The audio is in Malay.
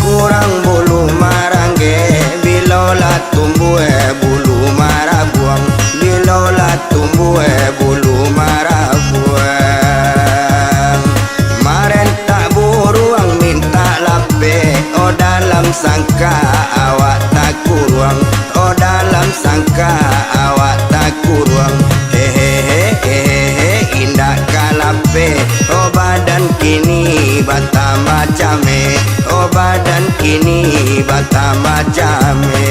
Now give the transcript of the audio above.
kurang bulu marangge, bilola tumbuh bulu marabuang, bilola tumbuh bulu marabuang. Maren tak buruang minta lape, oh dalam sangka awak tak kuruang, oh dalam sangka awak tak kuruang. Hehehe indah kalape, oh badan kini bata macame, oh badan kini bata macame.